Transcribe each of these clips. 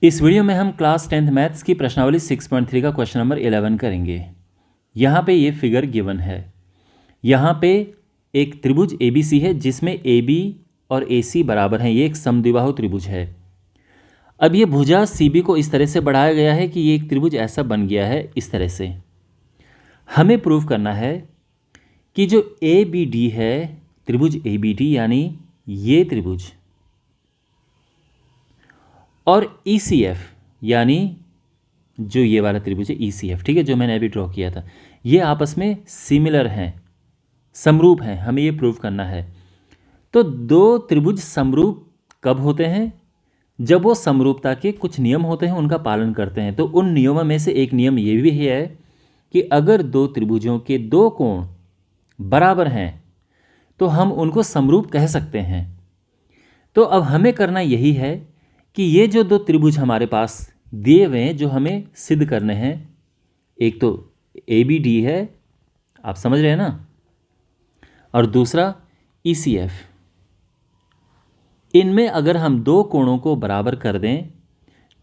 इस वीडियो में हम क्लास 10th मैथ्स की प्रश्नावली 6.3 का क्वेश्चन नंबर 11 करेंगे। यहाँ पे ये फिगर गिवन है। यहाँ पे एक त्रिभुज ABC है जिसमें AB और AC बराबर हैं। ये एक समद्विबाहु त्रिभुज है। अब ये भुजा CB को इस तरह से बढ़ाया गया है कि ये एक त्रिभुज ऐसा बन गया है इस तरह से। हमें प्रूव करना है कि जो ABD है, त्रिभुज ABD यानी ये त्रिभुज, और ECF यानी जो ये वाला त्रिभुज है ECF, ठीक है, जो मैंने अभी ड्रॉ किया था, ये आपस में सिमिलर हैं, समरूप हैं। हमें ये प्रूव करना है। तो दो त्रिभुज समरूप कब होते हैं? जब वो समरूपता के कुछ नियम होते हैं, उनका पालन करते हैं। तो उन नियमों में से एक नियम ये भी है कि अगर दो त्रिभुजों के दो कोण बराबर हैं तो हम उनको समरूप कह सकते हैं। तो अब हमें करना यही है कि ये जो दो त्रिभुज हमारे पास दिए हुए हैं, जो हमें सिद्ध करने हैं, एक तो ABD है, आप समझ रहे हैं ना, और दूसरा ECF। इनमें अगर हम दो कोणों को बराबर कर दें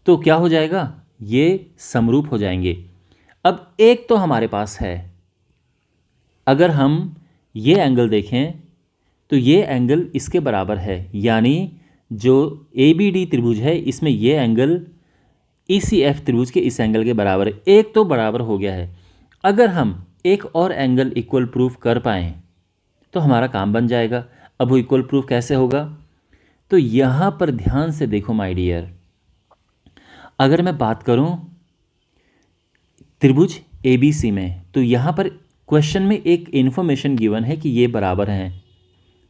तो क्या हो जाएगा? ये समरूप हो जाएंगे। अब एक तो हमारे पास है, अगर हम ये एंगल देखें तो ये एंगल इसके बराबर है, यानी जो ABD त्रिभुज है इसमें ये एंगल ECF त्रिभुज के इस एंगल के बराबर है। एक तो बराबर हो गया है। अगर हम एक और एंगल इक्वल प्रूफ कर पाएँ तो हमारा काम बन जाएगा। अब वो इक्वल प्रूफ कैसे होगा? तो यहाँ पर ध्यान से देखो माय डियर, अगर मैं बात करूँ त्रिभुज ABC में, तो यहाँ पर क्वेश्चन में एक इन्फॉर्मेशन गिवन है कि ये बराबर हैं,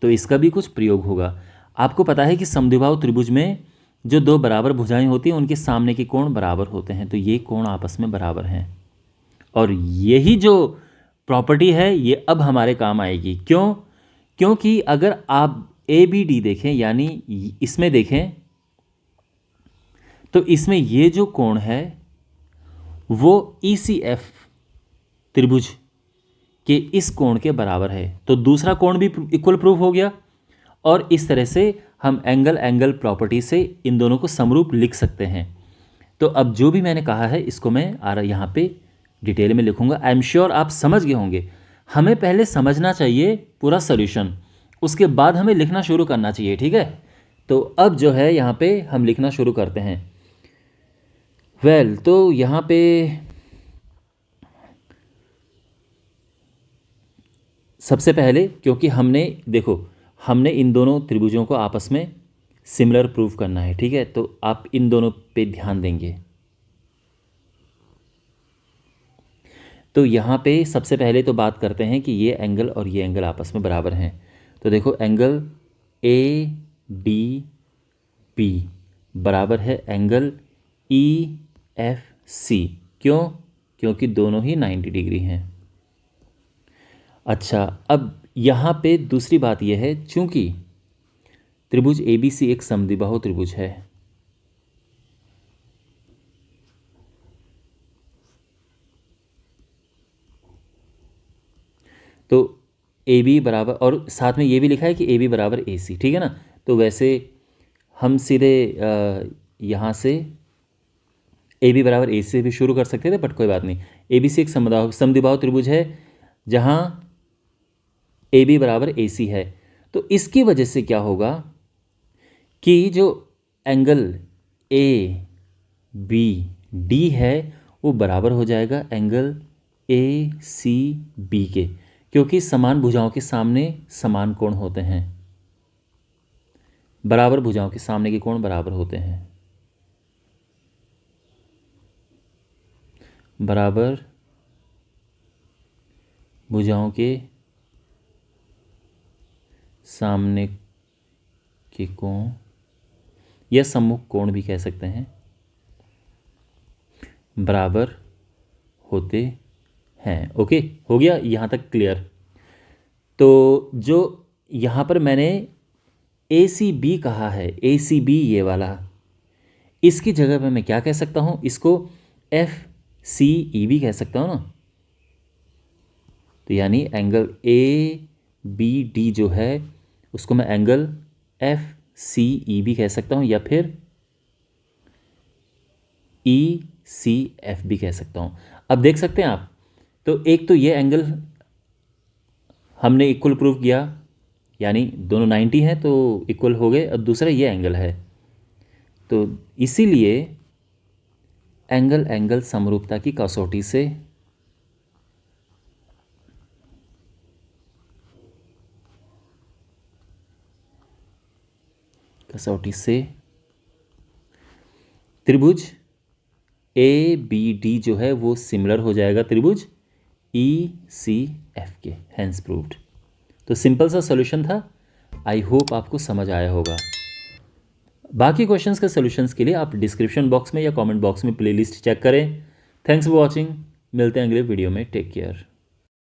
तो इसका भी कुछ प्रयोग होगा। आपको पता है कि समद्विबाहु त्रिभुज में जो दो बराबर भुजाएं होती हैं उनके सामने के कोण बराबर होते हैं, तो ये कोण आपस में बराबर हैं। और यही जो प्रॉपर्टी है ये अब हमारे काम आएगी। क्यों? क्योंकि अगर आप ABD देखें, यानी इसमें देखें, तो इसमें ये जो कोण है वो ECF त्रिभुज के इस कोण के बराबर है, तो दूसरा कोण भी इक्वल प्रूफ हो गया। और इस तरह से हम एंगल प्रॉपर्टी से इन दोनों को समरूप लिख सकते हैं। तो अब जो भी मैंने कहा है इसको मैं यहाँ पे डिटेल में लिखूंगा। आई एम श्योर आप समझ गए होंगे। हमें पहले समझना चाहिए पूरा सॉल्यूशन, उसके बाद हमें लिखना शुरू करना चाहिए, ठीक है? तो अब जो है यहाँ पे हम लिखना शुरू करते हैं। तो यहाँ पे सबसे पहले, क्योंकि हमने इन दोनों त्रिभुजों को आपस में सिमिलर प्रूव करना है, ठीक है? तो आप इन दोनों पे ध्यान देंगे। तो यहाँ पे सबसे पहले तो बात करते हैं कि ये एंगल और ये एंगल आपस में बराबर हैं। तो देखो एंगल ADB बराबर है एंगल EFC। क्यों? क्योंकि दोनों ही 90 डिग्री हैं। अच्छा, अब यहाँ पे दूसरी बात यह है, चूंकि त्रिभुज ABC एक समद्विबाहु त्रिभुज है, तो AB बराबर, और साथ में ये भी लिखा है कि AB बराबर AC, ठीक है ना? तो वैसे हम सीधे यहाँ से AB बराबर AC से भी शुरू कर सकते थे, बट कोई बात नहीं। ABC एक समद्विबाहु त्रिभुज है जहाँ AB बराबर AC है। तो इसकी वजह से क्या होगा कि जो एंगल ABD है वो बराबर हो जाएगा एंगल ACB के, क्योंकि समान भुजाओं के सामने समान कोण होते हैं, बराबर भुजाओं के सामने के कोण बराबर होते हैं। बराबर भुजाओं के सामने के कोण या सम्मुख कोण भी कह सकते हैं, बराबर होते हैं। ओके, हो गया यहाँ तक क्लियर? तो जो यहाँ पर मैंने ACB कहा है, ACB ये वाला, इसकी जगह पे मैं क्या कह सकता हूँ? इसको FCE भी कह सकता हूँ ना। तो यानी एंगल ABD जो है उसको मैं एंगल FCE भी कह सकता हूँ, या फिर ECF भी कह सकता हूँ। अब देख सकते हैं आप, तो एक तो ये एंगल हमने इक्वल प्रूव किया, यानी दोनों 90 हैं तो इक्वल हो गए। अब दूसरा ये एंगल है, तो इसीलिए एंगल एंगल समरूपता की कसौटी से त्रिभुज ABD जो है वो सिमिलर हो जाएगा त्रिभुज ECF के, हैंस प्रूव्ड। तो सिंपल सा सॉल्यूशन था। आई होप आपको समझ आया होगा। बाकी क्वेश्चंस के सॉल्यूशंस के लिए आप डिस्क्रिप्शन बॉक्स में या कमेंट बॉक्स में प्लेलिस्ट चेक करें। Thanks for watching. मिलते हैं अगले वीडियो में। Take care.